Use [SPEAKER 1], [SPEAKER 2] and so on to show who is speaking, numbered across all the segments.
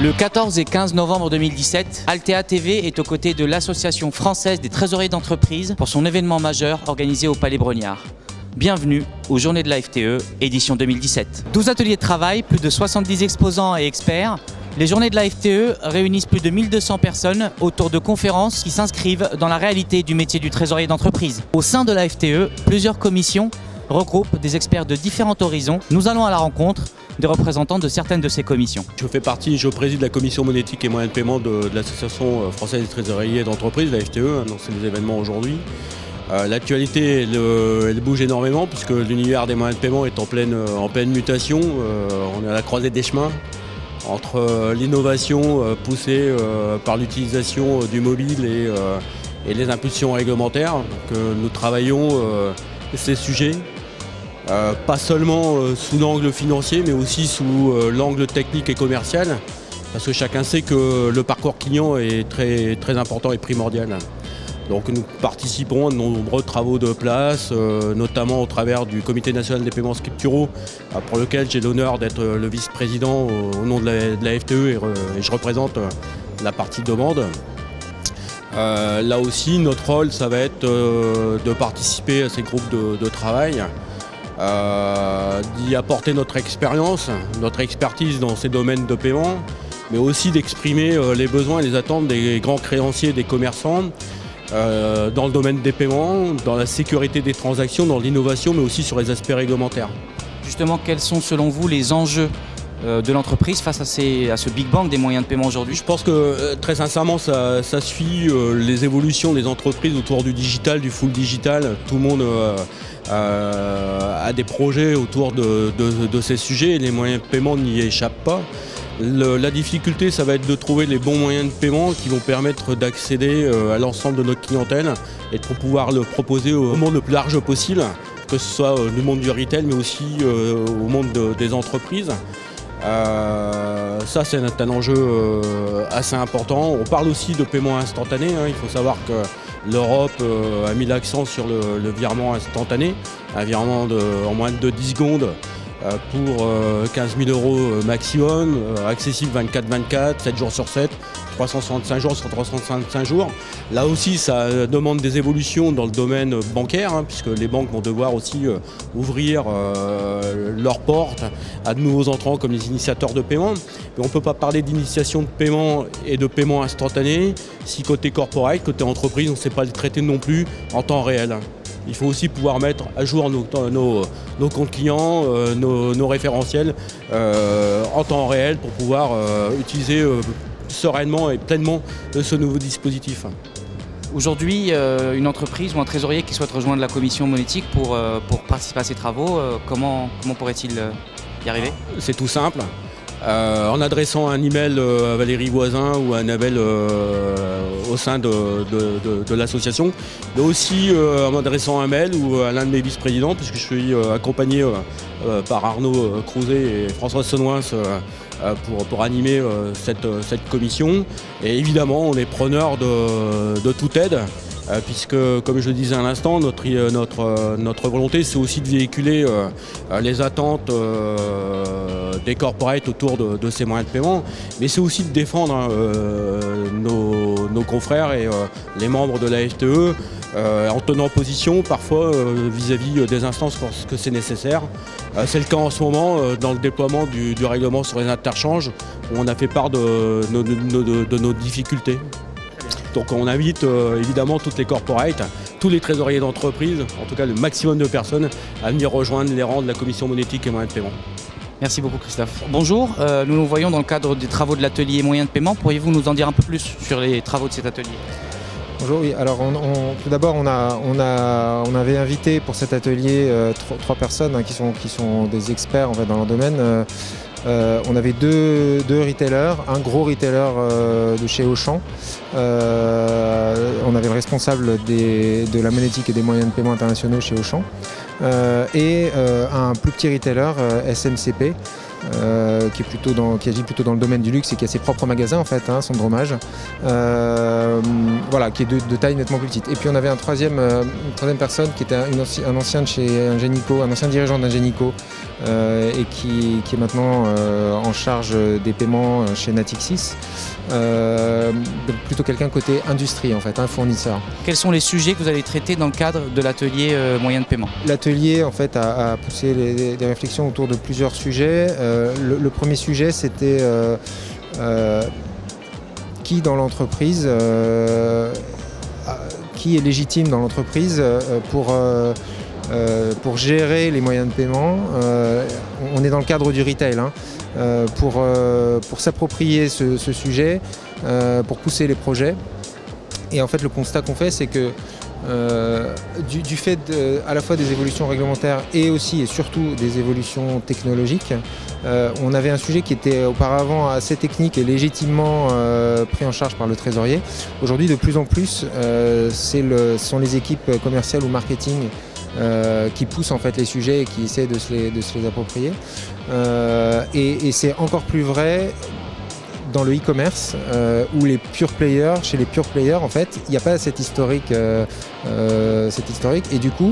[SPEAKER 1] Le 14 et 15 novembre 2017, Altea TV est aux côtés de l'Association française des trésoriers d'entreprise pour son événement majeur organisé au Palais Brongniart. Bienvenue aux Journées de la FTE, édition 2017. 12 ateliers de travail, plus de 70 exposants et experts. Les Journées de la FTE réunissent plus de 1200 personnes autour de conférences qui s'inscrivent dans la réalité du métier du trésorier d'entreprise. Au sein de la FTE, plusieurs commissions regroupent des experts de différents horizons. Nous allons à la rencontre des représentants de certaines de ces commissions.
[SPEAKER 2] Je préside la commission monétique et moyens de paiement de l'Association française des trésoriers d'entreprise, la FTE, dans ces événements aujourd'hui. L'actualité elle bouge énormément puisque l'univers des moyens de paiement est en pleine mutation. On est à la croisée des chemins entre l'innovation poussée par l'utilisation du mobile et les impulsions réglementaires. Donc, nous travaillons ces sujets. Pas seulement sous l'angle financier, mais aussi sous l'angle technique et commercial, parce que chacun sait que le parcours client est très, très important et primordial. Donc nous participons à de nombreux travaux de place, notamment au travers du Comité national des paiements scripturaux, pour lequel j'ai l'honneur d'être le vice-président au nom de la FTE et je représente la partie demande. Là aussi, notre rôle, ça va être de participer à ces groupes de travail, d'y apporter notre expérience, notre expertise dans ces domaines de paiement, mais aussi d'exprimer les besoins et les attentes des grands créanciers et des commerçants dans le domaine des paiements, dans la sécurité des transactions, dans l'innovation, mais aussi sur les aspects réglementaires.
[SPEAKER 1] Justement, quels sont selon vous les enjeux de l'entreprise face à ce Big Bang des moyens de paiement aujourd'hui?
[SPEAKER 2] Je pense que très sincèrement ça suit les évolutions des entreprises autour du digital, du full digital. Tout le monde a des projets autour de ces sujets et les moyens de paiement n'y échappent pas. La difficulté, ça va être de trouver les bons moyens de paiement qui vont permettre d'accéder à l'ensemble de notre clientèle et de pouvoir le proposer au monde le plus large possible, que ce soit du monde du retail mais aussi au monde des entreprises. Ça c'est un enjeu assez important. On parle aussi de paiement instantané, hein. Il faut savoir que l'Europe a mis l'accent sur le virement instantané, un virement en moins de 10 secondes pour 15 000 € maximum, accessible 24/24, 7 jours sur 7, 365 jours sur 365 jours. Là aussi, ça demande des évolutions dans le domaine bancaire, hein, puisque les banques vont devoir aussi ouvrir leurs portes à de nouveaux entrants comme les initiateurs de paiement. Mais on ne peut pas parler d'initiation de paiement et de paiement instantané si côté corporate, côté entreprise, on ne sait pas le traiter non plus en temps réel. Il faut aussi pouvoir mettre à jour nos comptes clients, nos référentiels en temps réel pour pouvoir utiliser sereinement et pleinement ce nouveau dispositif.
[SPEAKER 1] Aujourd'hui, une entreprise ou un trésorier qui souhaite rejoindre la commission monétique pour participer à ces travaux, comment pourrait-il y arriver? C'est tout simple.
[SPEAKER 2] En adressant un email à Valérie Voisin ou un email au sein de l'association, mais aussi en adressant un mail ou à l'un de mes vice-présidents, puisque je suis accompagné par Arnaud Crouzet et François Sonnoins pour animer cette commission. Et évidemment, on est preneur de toute aide. Puisque, comme je le disais à l'instant, notre volonté, c'est aussi de véhiculer les attentes des corporates autour de ces moyens de paiement, mais c'est aussi de défendre nos confrères et les membres de la FTE en tenant position parfois vis-à-vis des instances lorsque c'est nécessaire. C'est le cas en ce moment dans le déploiement du règlement sur les interchanges, où on a fait part de nos difficultés. Donc on invite évidemment toutes les corporates, tous les trésoriers d'entreprise, en tout cas le maximum de personnes, à venir rejoindre les rangs de la commission monétique et moyens de paiement.
[SPEAKER 1] Merci beaucoup Christophe. Bonjour, nous nous voyons dans le cadre des travaux de l'atelier moyens de paiement. Pourriez-vous nous en dire un peu plus sur les travaux de cet atelier?
[SPEAKER 3] Bonjour, oui. Alors tout d'abord on avait invité pour cet atelier trois personnes qui sont des experts en fait, dans leur domaine. On avait deux retailers, un gros retailer de chez Auchan. On avait le responsable de la monétique et des moyens de paiement internationaux chez Auchan. Et un plus petit retailer, SMCP, qui agit plutôt dans le domaine du luxe et qui a ses propres magasins en fait, Sandromage, qui est de taille nettement plus petite. Et puis on avait une troisième personne qui était un ancien de chez Ingenico, un ancien dirigeant d'Ingenico et qui est maintenant en charge des paiements chez Natixis. Donc plutôt quelqu'un côté industrie en fait, fournisseur.
[SPEAKER 1] Quels sont les sujets que vous allez traiter dans le cadre de l'atelier moyens de paiement? L'atelier
[SPEAKER 3] en fait a poussé des réflexions autour de plusieurs sujets. Le premier sujet c'était qui dans l'entreprise, qui est légitime dans l'entreprise pour gérer les moyens de paiement. On est dans le cadre du retail, pour s'approprier ce sujet, pour pousser les projets. Et en fait, le constat qu'on fait, c'est que du fait à la fois des évolutions réglementaires et aussi et surtout des évolutions technologiques, on avait un sujet qui était auparavant assez technique et légitimement pris en charge par le trésorier. Aujourd'hui, de plus en plus, ce sont les équipes commerciales ou marketing qui poussent en fait les sujets et qui essaient de se les approprier. Et c'est encore plus vrai dans le e-commerce où chez les pure players en fait, il n'y a pas cet historique et du coup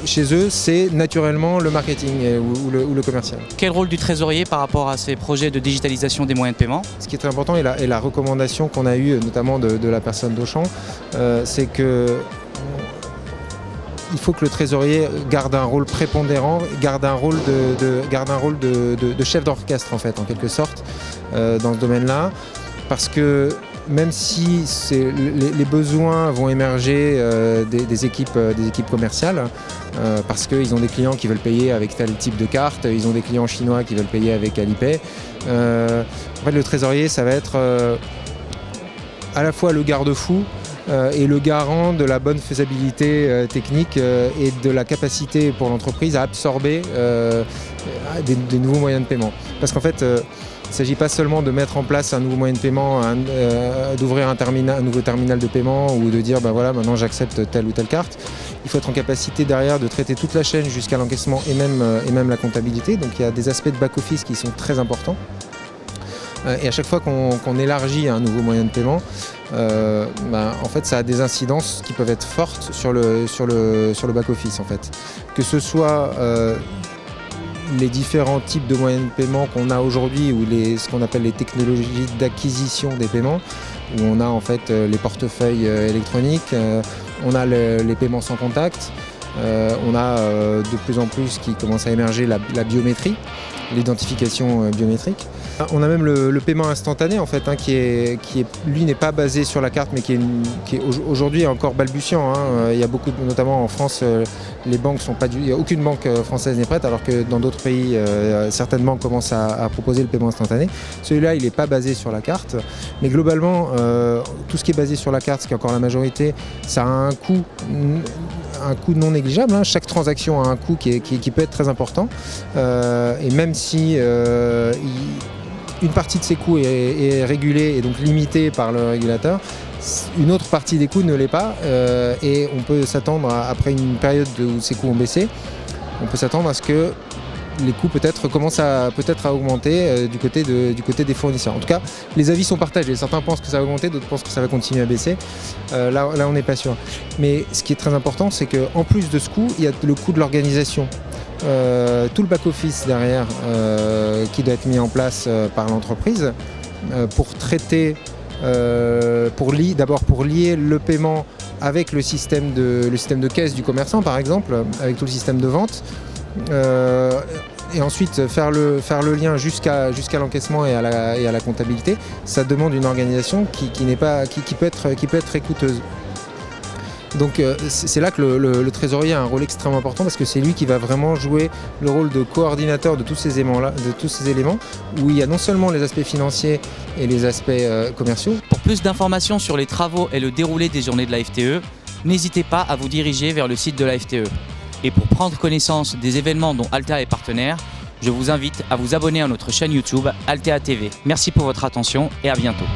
[SPEAKER 3] chez eux c'est naturellement le marketing ou le commercial.
[SPEAKER 1] Quel rôle du trésorier par rapport à ces projets de digitalisation des moyens de paiement?
[SPEAKER 3] Ce qui est très important et la recommandation qu'on a eue notamment de la personne d'Auchan, c'est que il faut que le trésorier garde un rôle prépondérant, garde un rôle de chef d'orchestre en fait, en quelque sorte, dans ce domaine-là, parce que même si les besoins vont émerger des équipes commerciales, parce qu'ils ont des clients qui veulent payer avec tel type de carte, ils ont des clients chinois qui veulent payer avec Alipay. En fait, le trésorier, ça va être à la fois le garde-fou et le garant de la bonne faisabilité technique et de la capacité pour l'entreprise à absorber des nouveaux moyens de paiement. Parce qu'en fait, il ne s'agit pas seulement de mettre en place un nouveau moyen de paiement, d'ouvrir un nouveau terminal de paiement ou de dire maintenant j'accepte telle ou telle carte. Il faut être en capacité derrière de traiter toute la chaîne jusqu'à l'encaissement et même la comptabilité. Donc il y a des aspects de back-office qui sont très importants. Et à chaque fois qu'on élargit un nouveau moyen de paiement, en fait, ça a des incidences qui peuvent être fortes sur le back-office. En fait. Que ce soit les différents types de moyens de paiement qu'on a aujourd'hui ou ce qu'on appelle les technologies d'acquisition des paiements, où on a en fait les portefeuilles électroniques, on a les paiements sans contact, on a de plus en plus qui commence à émerger la biométrie, l'identification biométrique. On a même le paiement instantané en fait, qui lui n'est pas basé sur la carte mais qui est aujourd'hui encore balbutiant. Il y a beaucoup, notamment en France, les banques sont pas il n'y a aucune banque française n'est prête, alors que dans d'autres pays, certaines banques commencent à proposer le paiement instantané. Celui-là, il n'est pas basé sur la carte, mais globalement, tout ce qui est basé sur la carte, ce qui est encore la majorité, ça a un coût non négligeable. Chaque transaction a un coût qui peut être très important, et même si une partie de ces coûts est régulée et donc limitée par le régulateur, une autre partie des coûts ne l'est pas, et on peut s'attendre, après une période où ces coûts ont baissé, on peut s'attendre à ce que les coûts commencent à augmenter du côté des fournisseurs. En tout cas, les avis sont partagés. Certains pensent que ça va augmenter, d'autres pensent que ça va continuer à baisser. Là, on n'est pas sûr. Mais ce qui est très important, c'est qu'en plus de ce coût, il y a le coût de l'organisation. Tout le back-office derrière qui doit être mis en place par l'entreprise pour traiter, pour lier le paiement avec le système de caisse du commerçant, par exemple, avec tout le système de vente. Et ensuite faire le lien jusqu'à l'encaissement et à la comptabilité, ça demande une organisation qui peut être très coûteuse. Donc c'est là que le trésorier a un rôle extrêmement important, parce que c'est lui qui va vraiment jouer le rôle de coordinateur de tous ces éléments, où il y a non seulement les aspects financiers et les aspects commerciaux.
[SPEAKER 1] Pour plus d'informations sur les travaux et le déroulé des journées de la FTE, n'hésitez pas à vous diriger vers le site de la FTE. Et pour prendre connaissance des événements dont Altea est partenaire, je vous invite à vous abonner à notre chaîne YouTube Altea TV. Merci pour votre attention et à bientôt.